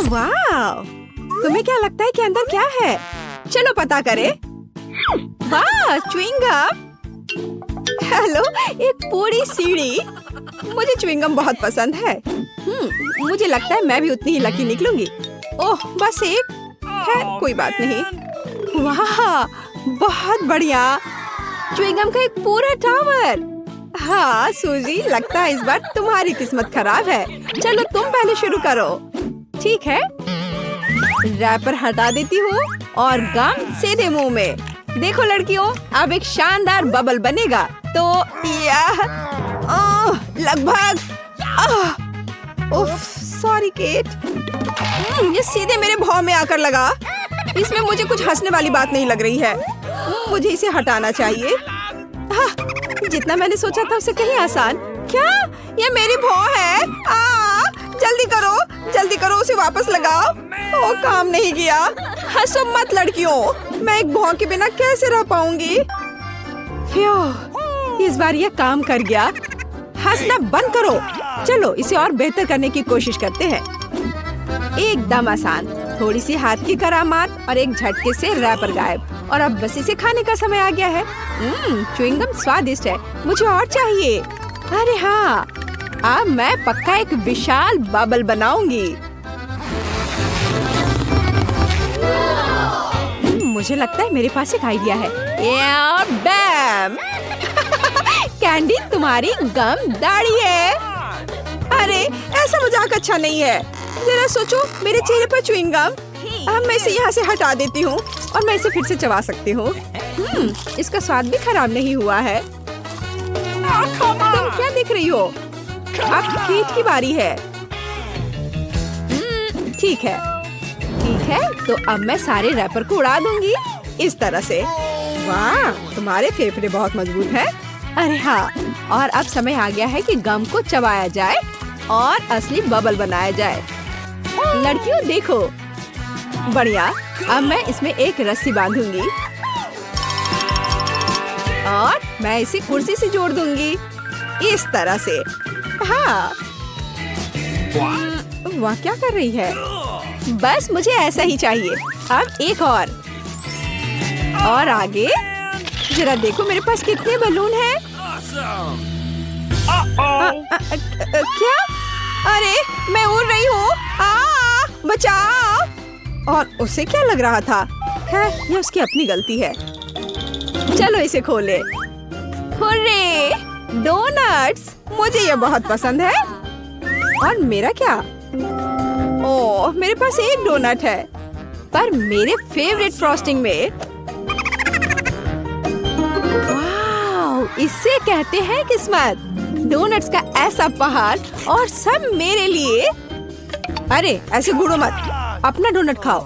वाह, तुम्हें क्या लगता है कि अंदर क्या है? चलो पता करें। वाह, च्युइंगम। हेलो, एक पूरी सीढ़ी। मुझे च्युइंगम बहुत पसंद है। मुझे लगता है मैं भी उतनी ही लकी निकलूंगी। ओह, बस एक है, कोई बात नहीं। वाह, बहुत बढ़िया। च्युइंगम का एक पूरा टावर। हाँ सूजी, लगता है इस बार तुम्हारी किस्मत खराब है। चलो तुम पहले शुरू करो। ठीक है, रैपर हटा देती हूँ और गम सीधे मुंह में। देखो लड़कियों, अब एक शानदार बबल बनेगा। तो यह लगभग सॉरी केट, ये सीधे मेरे भौं में आकर लगा। इसमें मुझे कुछ हंसने वाली बात नहीं लग रही है। मुझे इसे हटाना चाहिए। जितना मैंने सोचा था उससे कहीं आसान। क्या ये मेरी भौं है? जल्दी करो, उसे वापस लगाओ। वो काम नहीं किया। हंसो मत लड़कियों, मैं एक भौं के बिना कैसे रह पाऊंगी। इस बार ये काम कर गया। हंसना बंद करो। चलो इसे और बेहतर करने की कोशिश करते हैं। एकदम आसान, थोड़ी सी हाथ की करामात और एक झटके से रैपर गायब। और अब बस इसे खाने का समय आ गया है। च्युइंगम स्वादिष्ट है, मुझे और चाहिए। अरे हाँ, अब मैं पक्का एक विशाल बबल बनाऊंगी। मुझे लगता है मेरे पास एक आइडिया है। बैम! कैंडी, तुम्हारी गम दाढ़ी है। अरे ऐसा मजाक अच्छा नहीं है। जरा सोचो, मेरे चेहरे पर च्युइंगम। अब मैं इसे यहाँ से हटा देती हूँ और मैं इसे फिर से चबा सकती हूँ। इसका स्वाद भी खराब नहीं हुआ है। तुम क्या देख रही हो? अब केट की बारी है। ठीक है, तो अब मैं सारे रैपर को उड़ा दूंगी इस तरह से। वाह, तुम्हारे फेफड़े बहुत मजबूत हैं। अरे हाँ, और अब समय आ गया है कि गम को चबाया जाए और असली बबल बनाया जाए। लड़कियों देखो, बढ़िया। अब मैं इसमें एक रस्सी बांधूंगी और मैं इसे कुर्सी से जोड़ दूंगी इस तरह से। हाँ, वाह, क्या कर रही है? बस मुझे ऐसा ही चाहिए। अब एक और आगे। जरा देखो मेरे पास कितने बलून हैं। क्या? अरे मैं उड़ रही हूँ। बचाओ। और उसे क्या लग रहा था? खैर, ये उसकी अपनी गलती है। चलो इसे खोले। हुर्रे, डोनट्स, मुझे ये बहुत पसंद है। और मेरा क्या? ओह, मेरे पास एक डोनट है, पर मेरे फेवरेट फ्रॉस्टिंग में। वाह, इसे कहते हैं किस्मत। डोनट्स का ऐसा पहाड़ और सब मेरे लिए। अरे ऐसे घूरो मत, अपना डोनट खाओ।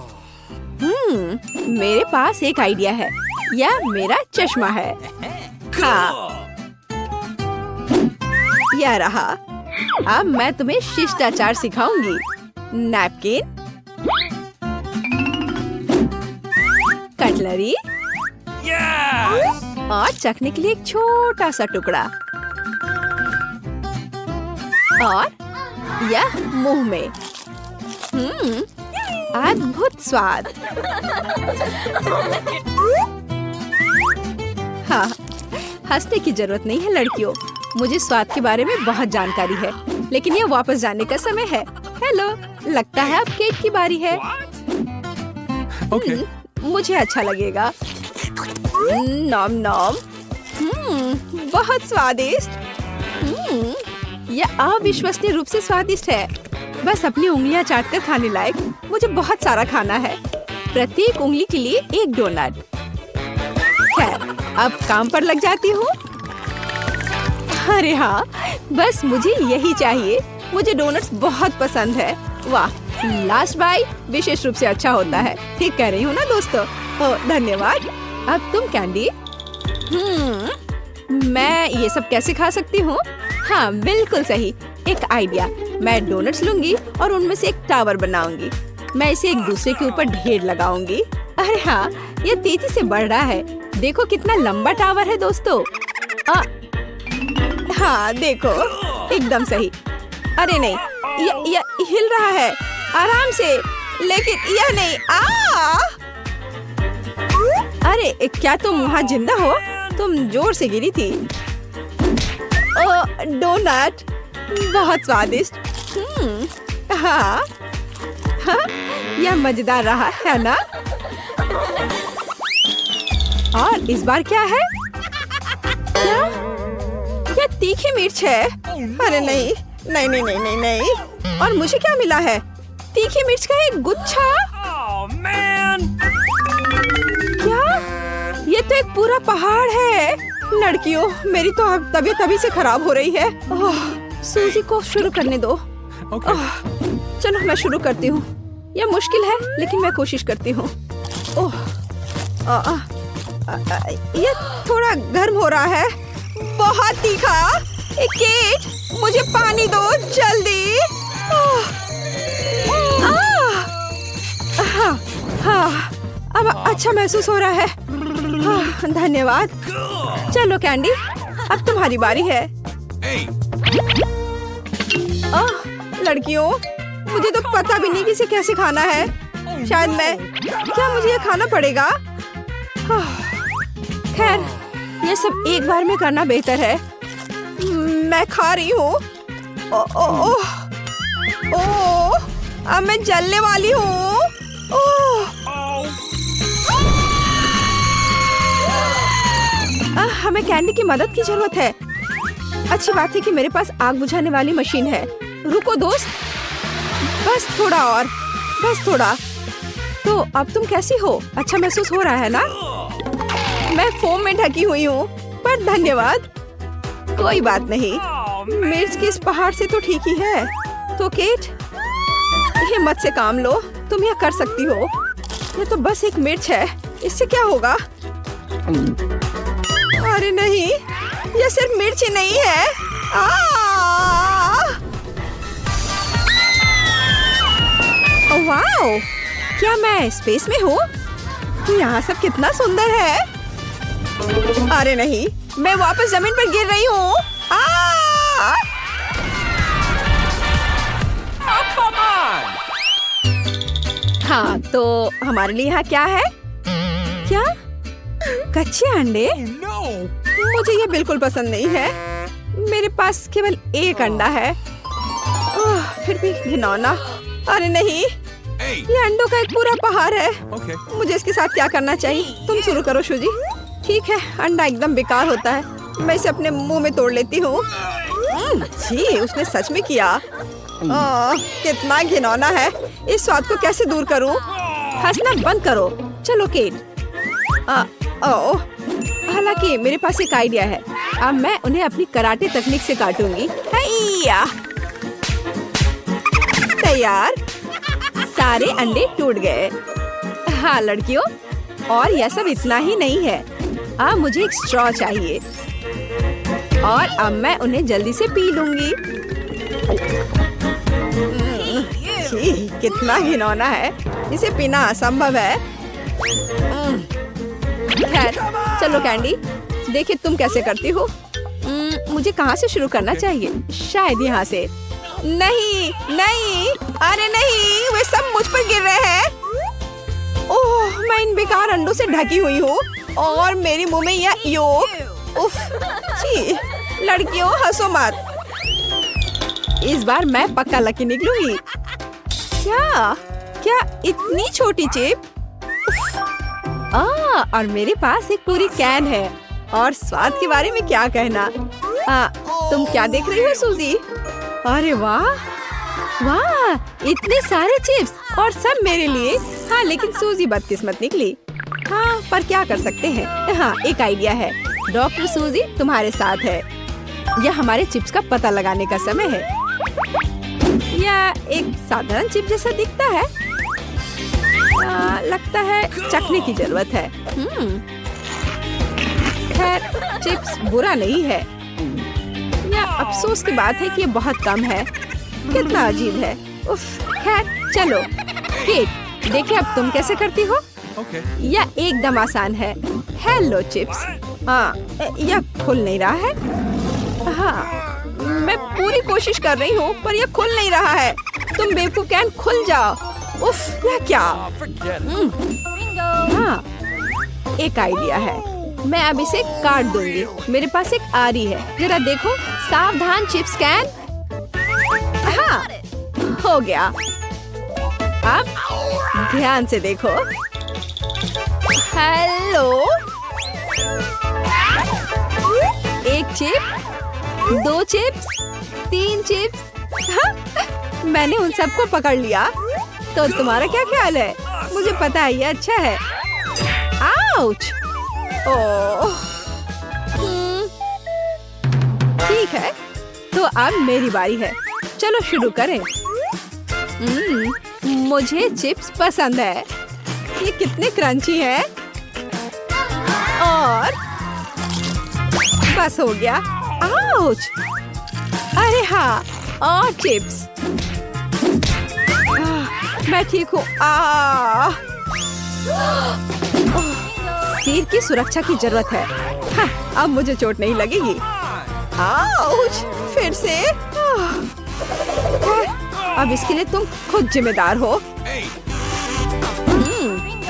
मेरे पास एक आइडिया है। यह मेरा चश्मा है। हाँ, यह रहा। अब मैं तुम्हें शिष्टाचार सिखाऊंगी। नैपकिन, कटलरी और चखने के लिए एक छोटा सा टुकड़ा। और यह मुंह में। अद्भुत स्वाद। हाँ, हंसने की जरूरत नहीं है लड़कियों। मुझे स्वाद के बारे में बहुत जानकारी है, लेकिन ये वापस जाने का समय है। हेलो, लगता है अब केक की बारी है। मुझे अच्छा लगेगा। नॉम नॉम। बहुत स्वादिष्ट। यह अविश्वसनीय रूप से स्वादिष्ट है। बस अपनी उंगलियां चाटकर खाने लायक। मुझे बहुत सारा खाना है, प्रत्येक उंगली के लिए एक डोनट। खैर, अब काम पर लग जाती हूँ। अरे हाँ, बस मुझे यही चाहिए। मुझे डोनट्स बहुत पसंद है। वाह, लास्ट बाइट विशेष रूप से अच्छा होता है। ठीक कह रही हूँ ना दोस्तों? ओह, धन्यवाद। अब तुम कैंडी। मैं ये सब कैसे खा सकती हूँ? हाँ, बिल्कुल सही। एक आइडिया। मैं डोनट्स लूंगी और उनमें से एक टावर बनाऊंगी। मैं इसे एक दूसरे के ऊपर ढेर लगाऊंगी। अरे हाँ, ये तेजी से बढ़ रहा है। देखो कितना लंबा टावर है दोस्तों। हाँ देखो, एकदम सही। अरे नहीं, ये हिल रहा है। आराम से, लेकिन यह नहीं। अरे क्या तुम वहाँ जिंदा हो? तुम जोर से गिरी थी। डोनट बहुत स्वादिष्ट। हाँ, यह मजेदार रहा है ना? और इस बार क्या है? क्या तीखी मिर्च है? अरे नहीं नहीं नहीं नहीं नहीं नहीं। और मुझे क्या मिला है? तीखी मिर्च का एक गुच्छा। क्या? ये तो एक पूरा पहाड़ है। लड़कियों, मेरी तो अब तबीयत तभी से खराब हो रही है। सूजी को शुरू करने दो। चलो मैं शुरू करती हूँ। यह मुश्किल है, लेकिन मैं कोशिश करती हूँ। ये थोड़ा गर्म हो रहा है। बहुत तीखा। केट, मुझे पानी दो जल्दी। हाँ, अब अच्छा महसूस हो रहा है। धन्यवाद। चलो कैंडी, अब तुम्हारी बारी है। लड़कियों, मुझे तो पता भी नहीं कि इसे कैसे खाना है। क्या मुझे ये खाना पड़ेगा? खैर, ये सब एक बार में करना बेहतर है। मैं खा रही हूँ। अब मैं जलने वाली हूँ। हमें कैंडी की मदद की जरूरत है। अच्छी बात है कि मेरे पास आग बुझाने वाली मशीन है। रुको दोस्त, बस थोड़ा और, बस थोड़ा। तो अब तुम कैसी हो? अच्छा महसूस हो रहा है ना? मैं फोम में ढकी हुई हूँ, पर धन्यवाद। कोई बात नहीं, मिर्च के इस पहाड़ से तो ठीक ही है। तो केट, हिम्मत से काम लो, तुम यह कर सकती हो। ये तो बस एक मिर्च है, इससे क्या होगा? अरे नहीं, यह सिर्फ मिर्च ही नहीं है। वाओ, क्या मैं स्पेस में हूँ? यहाँ सब कितना सुंदर है। अरे नहीं, मैं वापस जमीन पर गिर रही हूँ। हाँ, तो हमारे लिए यहाँ क्या है? क्या? कच्चे अंडे? मुझे ये बिल्कुल पसंद नहीं है। मेरे पास केवल एक अंडा है। फिर भी घिनौना। अरे नहीं, ये अंडों का एक पूरा पहाड़ है। मुझे इसके साथ क्या करना चाहिए? तुम शुरू करो शूजी। ठीक है, अंडा एकदम बेकार होता है। मैं इसे अपने मुंह में तोड़ लेती हूँ। जी, उसने सच में किया। कितना घिनौना है। इस स्वाद को कैसे दूर करूँ? हंसना बंद करो। चलो केट। हालांकि मेरे पास एक आइडिया है। अब मैं उन्हें अपनी कराटे तकनीक से काटूंगी। तैयार। सारे अंडे टूट गए। हाँ लड़कियों, और यह सब इतना ही नहीं है। अब मुझे एक स्ट्रॉ चाहिए और अब मैं उन्हें जल्दी से पी लूंगी। कितना घिनौना है, इसे पीना असंभव है। खैर, चलो कैंडी, देखिए तुम कैसे करती हो। मुझे कहाँ से शुरू करना चाहिए? शायद यहाँ से। नहीं नहीं, अरे नहीं, वे सब मुझ पर गिर रहे हैं। ओह, मैं इन बेकार अंडों से ढकी हुई हूँ और मेरे मुंह में यह योक। उफ, छी, लड़कियों हंसो मत। इस बार मैं पक्का लकी निकलूंगी। क्या इतनी छोटी चिप? और मेरे पास एक पूरी कैन है। और स्वाद के बारे में क्या कहना? तुम क्या देख रही हो सूजी? अरे वाह वाह, इतने सारे चिप्स और सब मेरे लिए। हाँ, लेकिन सूजी बदकिस्मत निकली। हाँ, पर क्या कर सकते हैं। हाँ, एक आइडिया है। डॉक्टर सूजी तुम्हारे साथ है। यह हमारे चिप्स का पता लगाने का समय है। यह एक साधारण चिप जैसा दिखता है। लगता है चखने की जरूरत है। खैर, चिप्स बुरा नहीं है। यह अफसोस की बात है कि ये बहुत कम है। कितना अजीब है। उफ, खैर चलो। केट, देखिए अब तुम कैसे करती हो। यह एकदम आसान है। Hello chips. यह खुल नहीं रहा है। हाँ, मैं पूरी कोशिश कर रही हूँ, पर यह खुल नहीं रहा है। तुम बेवकूफ कैन खुल जाओ। उफ, यह क्या? हाँ, एक आइडिया है। मैं अब इसे काट दूंगी। मेरे पास एक आरी है, जरा देखो। सावधान चिप्स कैन। हाँ, हो गया। अब ध्यान से देखो। हेलो, एक चिप, 2 चिप्स, 3 चिप्स। हाँ, मैंने उन सबको पकड़ लिया। तो तुम्हारा क्या ख्याल है? मुझे पता है ये अच्छा है। आउच! ओह, ठीक है, तो अब मेरी बारी है। चलो शुरू करें। मुझे चिप्स पसंद है। ये कितने क्रंची है। और बस हो गया। आउच! अरे हाँ, और चिप्स। मैं ठीक हूँ। सिर की सुरक्षा की जरूरत है। हाँ, अब मुझे चोट नहीं लगेगी। आउच! फिर से। अब इसके लिए तुम खुद जिम्मेदार हो।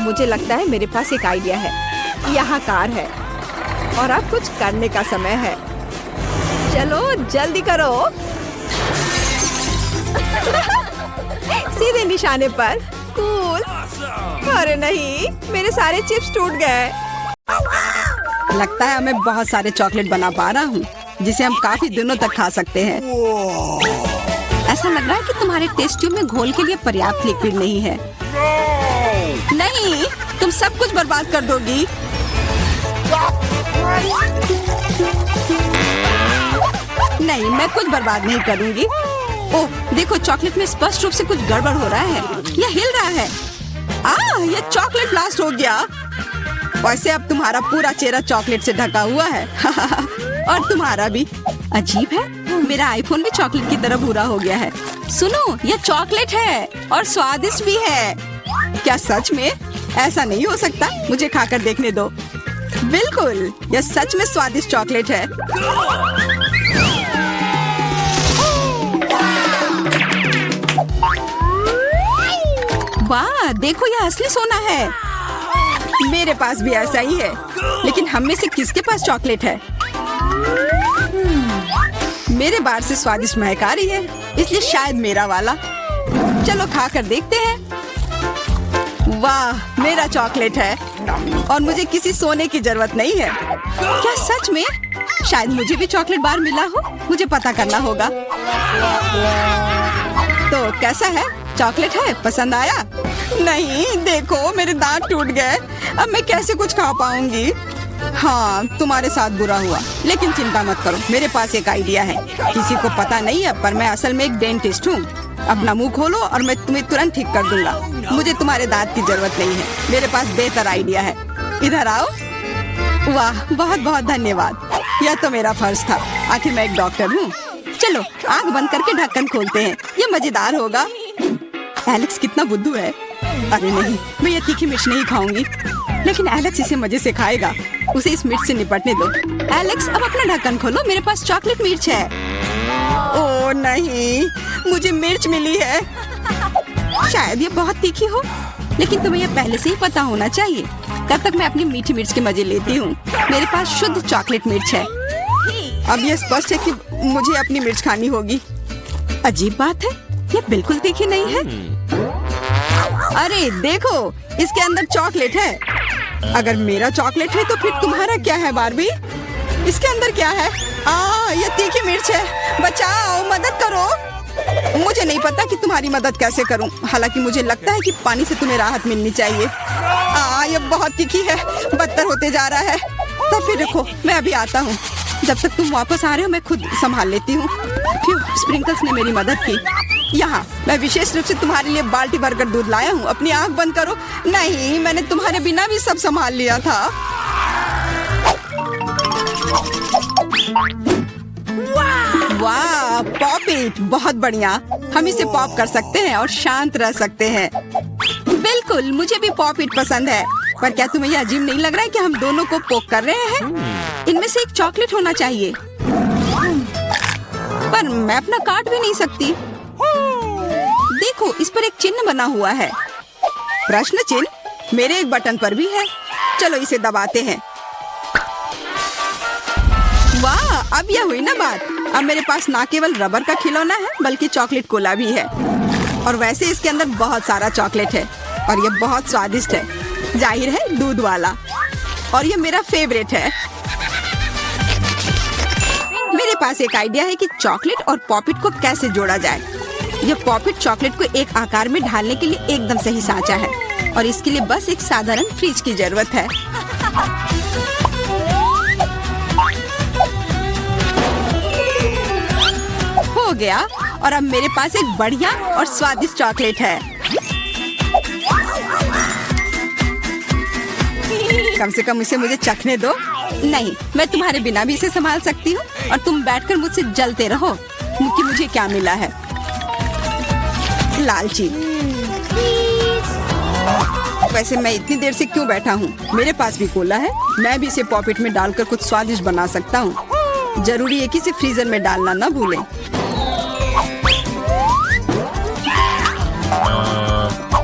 मुझे लगता है मेरे पास एक आइडिया है। यहाँ कार है और अब कुछ करने का समय है। चलो जल्दी करो। सीधे निशाने पर। कूल। अरे नहीं, मेरे सारे चिप्स टूट गए। लगता है मैं बहुत सारे चॉकलेट बना पा रहा हूँ, जिसे हम काफी दिनों तक खा सकते हैं। ऐसा लग रहा है कि तुम्हारे टेस्ट ट्यूब में घोल के लिए पर्याप्त लिक्विड नहीं है। नहीं, तुम सब कुछ बर्बाद कर दोगी। नहीं, मैं कुछ बर्बाद नहीं करूंगी। ओह, देखो, चॉकलेट में स्पष्ट रूप से कुछ गड़बड़ हो रहा है। यह हिल रहा है। यह चॉकलेट ब्लास्ट हो गया। वैसे अब तुम्हारा पूरा चेहरा चॉकलेट से ढका हुआ है। और तुम्हारा भी। अजीब है, मेरा आईफोन भी चॉकलेट की तरह भूरा हो गया है। सुनो, यह चॉकलेट है और स्वादिष्ट भी है। क्या सच में? ऐसा नहीं हो सकता, मुझे खाकर देखने दो। बिल्कुल, यह सच में स्वादिष्ट चॉकलेट है। वाह, देखो, यह असली सोना है। मेरे पास भी ऐसा ही है, लेकिन हम में से किसके पास चॉकलेट है? मेरे बार से स्वादिष्ट महक आ रही है, इसलिए शायद मेरा वाला। चलो खा कर देखते हैं। वाह, मेरा चॉकलेट है और मुझे किसी सोने की जरूरत नहीं है। क्या सच में? शायद मुझे भी चॉकलेट बार मिला हो। मुझे पता करना होगा। तो कैसा है? चॉकलेट है? पसंद आया? नहीं, देखो, मेरे दांत टूट गए। अब मैं कैसे कुछ खा पाऊंगी? हाँ, तुम्हारे साथ बुरा हुआ, लेकिन चिंता मत करो, मेरे पास एक आइडिया है। किसी को पता नहीं है, पर मैं असल में एक डेंटिस्ट हूँ। अपना मुंह खोलो और मैं तुम्हें तुरंत ठीक कर दूंगा। मुझे तुम्हारे दांत की जरूरत नहीं है। मेरे पास बेहतर आइडिया है। इधर आओ। वाह, बहुत बहुत धन्यवाद। यह तो मेरा फर्ज था। आखिर मैं एक डॉक्टर हूँ। चलो आंख बंद करके ढक्कन खोलते हैं। ये मजेदार होगा। एलेक्स कितना बुद्धू है। अरे नहीं, मैं ये तीखी मिर्च नहीं खाऊंगी, लेकिन एलेक्स इसे मजे से खाएगा। उसे इस मिर्च से निपटने दो। एलेक्स, अब अपना ढक्कन खोलो, मेरे पास चॉकलेट मिर्च है। ओह नहीं, मुझे मिर्च मिली है। शायद ये बहुत तीखी हो, लेकिन तुम्हें यह पहले से ही पता होना चाहिए। तब तक मैं अपनी मीठी मिर्च के मजे लेती हूँ। मेरे पास शुद्ध चॉकलेट मिर्च है। अब यह स्पष्ट है कि मुझे अपनी मिर्च खानी होगी। अजीब बात है, यह बिल्कुल तीखी नहीं है। अरे देखो, इसके अंदर चॉकलेट है। अगर मेरा चॉकलेट है तो फिर तुम्हारा क्या है बार्बी? इसके अंदर क्या है? ये तीखी मिर्च है। बचाओ, मदद करो। मुझे नहीं पता कि तुम्हारी मदद कैसे करूं। हालांकि मुझे लगता है कि पानी से तुम्हें राहत मिलनी चाहिए। ये बहुत तीखी है, बदतर होते जा रहा है। तो फिर रखो, मैं अभी आता हूँ। जब तक तुम वापस आ रहे हो मैं खुद संभाल लेती हूँ। स्प्रिंकल्स ने मेरी मदद की। यहाँ मैं विशेष रूप से तुम्हारे लिए बाल्टी भरकर दूध लाया हूँ। अपनी आंख बंद करो। नहीं, मैंने तुम्हारे बिना भी सब संभाल लिया था। वाह, पॉप इट, बहुत बढ़िया। हम इसे पॉप कर सकते हैं और शांत रह सकते हैं। बिल्कुल, मुझे भी पॉप इट पसंद है। पर क्या तुम्हें यह अजीब नहीं लग रहा है कि हम दोनों को पोक कर रहे हैं? इनमें से एक चॉकलेट होना चाहिए, पर मैं अपना काट भी नहीं सकती। देखो, इस पर एक चिन्ह बना हुआ है। प्रश्न चिन्ह मेरे एक बटन पर भी है। चलो इसे दबाते हैं। वाह, अब यह हुई ना बात। अब मेरे पास ना केवल रबर का खिलौना है बल्कि चॉकलेट कोला भी है। और वैसे इसके अंदर बहुत सारा चॉकलेट है और ये बहुत स्वादिष्ट है। जाहिर है दूध वाला। और ये मेरा फेवरेट है। मेरे पास एक आइडिया है कि चॉकलेट और पॉपिट को कैसे जोड़ा जाए। यह पॉपिट चॉकलेट को एक आकार में ढालने के लिए एकदम सही सांचा है और इसके लिए बस एक साधारण फ्रिज की जरूरत है। हो गया और अब मेरे पास एक बढ़िया और स्वादिष्ट चॉकलेट है। कम से कम इसे मुझे चखने दो। नहीं, मैं तुम्हारे बिना भी इसे संभाल सकती हूँ और तुम बैठकर मुझसे जलते रहो कि मुझे क्या मिला है। लालची। वैसे मैं इतनी देर से क्यों बैठा हूँ? मेरे पास भी कोला है। मैं भी इसे पॉकेट में डालकर कुछ स्वादिष्ट बना सकता हूँ। जरूरी है कि इसे फ्रीजर में डालना ना भूलें।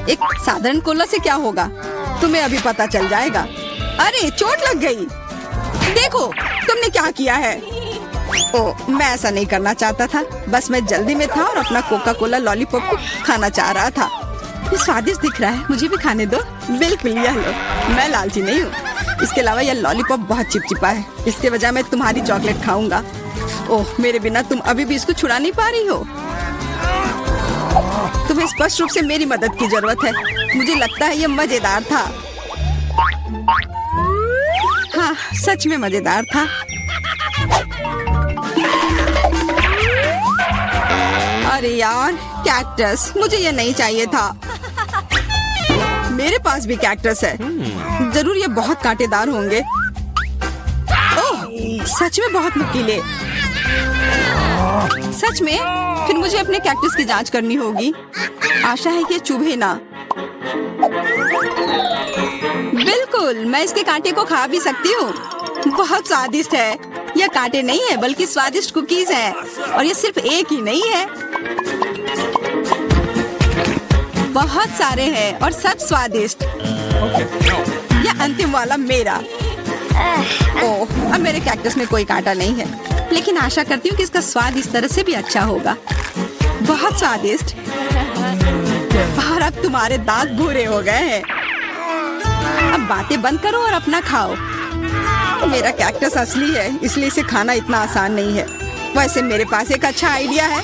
एक साधारण कोला से क्या होगा, तुम्हें अभी पता चल जाएगा। अरे चोट लग गई। देखो तुमने क्या किया है। ओ, मैं ऐसा नहीं करना चाहता था। बस मैं जल्दी में था और अपना कोका कोला लॉलीपॉप को खाना चाह रहा था। ये स्वादिष्ट दिख रहा है, मुझे भी खाने दो। बिल्कुल, यह लो। मैं लालची नहीं हूँ। इसके अलावा यह लॉलीपॉप बहुत चिपचिपा है। इसके बजाय मैं तुम्हारी चॉकलेट खाऊंगा। ओह, मेरे बिना तुम अभी भी इसको छुड़ा नहीं पा रही हो। तुम्हें स्पष्ट रूप से मेरी मदद की जरूरत है। मुझे लगता है यह मजेदार था। हाँ, सच में मजेदार था। अरे यार, कैक्टस, मुझे ये नहीं चाहिए था। मेरे पास भी कैक्टस है। जरूर ये बहुत कांटेदार होंगे। ओह, सच में बहुत नुकीले। सच में? फिर मुझे अपने कैक्टस की जांच करनी होगी। आशा है कि चुभे ना। बिल्कुल, मैं इसके कांटे को खा भी सकती हूँ। बहुत स्वादिष्ट है। यह कांटे नहीं है बल्कि स्वादिष्ट कुकीज है। और ये सिर्फ एक ही नहीं है, बहुत सारे हैं और सब स्वादिष्ट। यह अंतिम वाला मेरा। ओह, अब मेरे कैक्टस में कोई कांटा नहीं है, लेकिन आशा करती हूँ कि इसका स्वाद इस तरह से भी अच्छा होगा। बहुत स्वादिष्ट। और अब तुम्हारे दांत भूरे हो गए हैं। अब बातें बंद करो और अपना खाओ। मेरा कैक्टस असली है, इसलिए इसे खाना इतना आसान नहीं है। वैसे मेरे पास एक अच्छा आइडिया है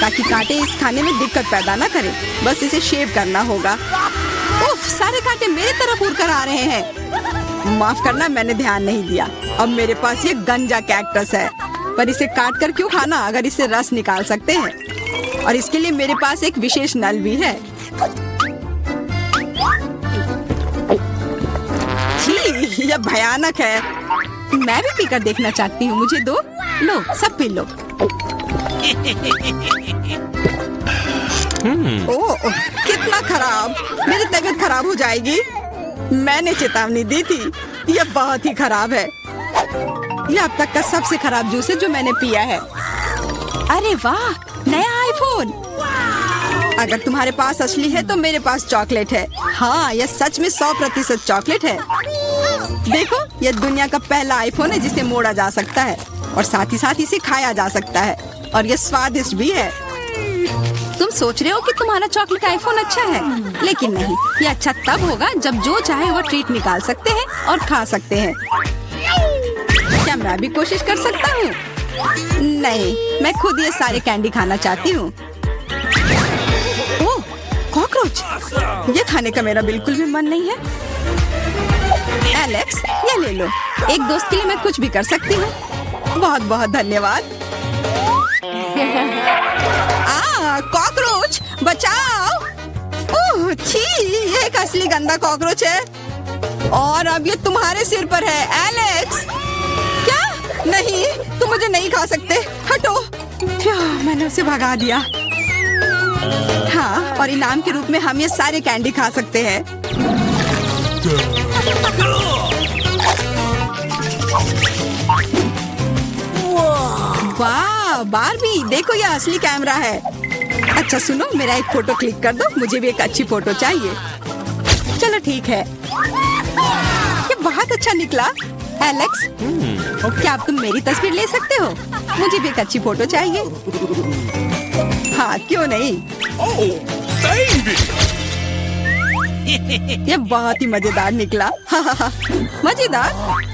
ताकि कांटे इस खाने में दिक्कत पैदा ना करें। बस इसे शेव करना होगा। उफ, सारे कांटे मेरी तरफ उड़ कर आ रहे हैं। माफ करना, मैंने ध्यान नहीं दिया। अब मेरे पास ये गंजा कैक्टस है, पर इसे काट कर क्यों खाना अगर इसे रस निकाल सकते हैं। और इसके लिए मेरे पास एक विशेष नल भी है। छी, यह भयानक है। मैं भी पीकर देखना चाहती हूँ। मुझे दो। लो, सब पी लो। ओह, कितना खराब। मेरी तबीयत खराब हो जाएगी। मैंने चेतावनी दी थी। यह बहुत ही खराब है। यह अब तक का सबसे खराब जूस है जो मैंने पिया है। अरे वाह, नया आईफोन। अगर तुम्हारे पास असली है तो मेरे पास चॉकलेट है। हाँ, यह सच में 100% चॉकलेट है। देखो, यह दुनिया का पहला आईफोन है जिसे मोड़ा जा सकता है और साथ ही साथ इसे खाया जा सकता है। और यह स्वादिष्ट भी है। तुम सोच रहे हो कि तुम्हारा चॉकलेट आईफोन अच्छा है, लेकिन नहीं। ये अच्छा तब होगा जब जो चाहे वो ट्रीट निकाल सकते हैं और खा सकते हैं। क्या मैं भी कोशिश कर सकता हूँ? नहीं, मैं खुद ये सारे कैंडी खाना चाहती हूँ। ओह, कॉकरोच। ये खाने का मेरा बिल्कुल भी मन नहीं है। एलेक्स, ये ले लो। एक दोस्त के लिए मैं कुछ भी कर सकती हूँ। बहुत बहुत धन्यवाद। कॉकरोच, बचाओ। ओह, छी, ये एक असली गंदा कॉकरोच है और अब ये तुम्हारे सिर पर है। एलेक्स, क्या? नहीं, तुम मुझे नहीं खा सकते। हटो। मैंने उसे भगा दिया। हाँ, और इनाम के रूप में हम ये सारे कैंडी खा सकते हैं। वाह, बारबी, देखो ये असली कैमरा है। अच्छा सुनो, मेरा एक फोटो क्लिक कर दो, मुझे भी एक अच्छी फोटो चाहिए। चलो ठीक है, ये बहुत अच्छा निकला। एलेक्स, क्या अब तुम मेरी तस्वीर ले सकते हो? मुझे भी एक अच्छी फोटो चाहिए। हाँ क्यों नहीं। ये बहुत ही मजेदार निकला। मजेदार,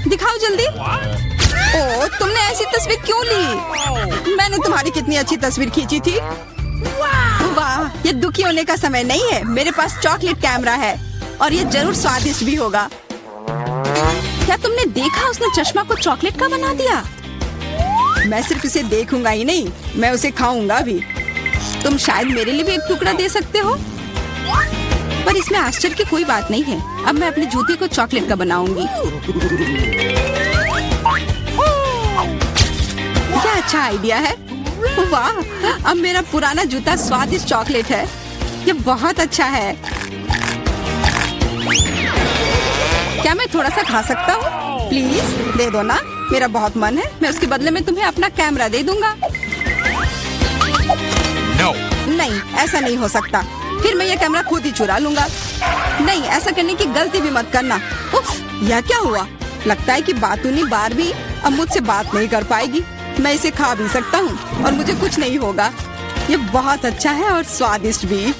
दिखाओ जल्दी। ओ, तुमने ऐसी तस्वीर क्यों ली? मैंने तुम्हारी कितनी अच्छी तस्वीर खींची थी। वाह, ये दुखी होने का समय नहीं है। मेरे पास चॉकलेट कैमरा है और ये जरूर स्वादिष्ट भी होगा। क्या तुमने देखा, उसने चश्मा को चॉकलेट का बना दिया। मैं सिर्फ इसे देखूंगा ही नहीं, मैं उसे खाऊंगा भी। तुम शायद मेरे लिए भी एक टुकड़ा दे सकते हो, पर इसमें आश्चर्य की कोई बात नहीं है। अब मैं अपने जूते को चॉकलेट का बनाऊंगी। क्या अच्छा आइडिया है। वाह, अब मेरा पुराना जूता स्वादिष्ट चॉकलेट है। ये बहुत अच्छा है। क्या मैं थोड़ा सा खा सकता हूँ? प्लीज दे दो ना, मेरा बहुत मन है। मैं उसके बदले में तुम्हें अपना कैमरा दे दूंगा। No. नहीं, ऐसा नहीं हो सकता। फिर मैं ये कैमरा खुद ही चुरा लूंगा। नहीं, ऐसा करने की गलती भी मत करना। उफ, यह क्या हुआ? लगता है कि बातूनी बारबी अब मुझसे बात नहीं कर पाएगी। मैं इसे खा भी सकता हूँ और मुझे कुछ नहीं होगा। ये बहुत अच्छा है और स्वादिष्ट भी।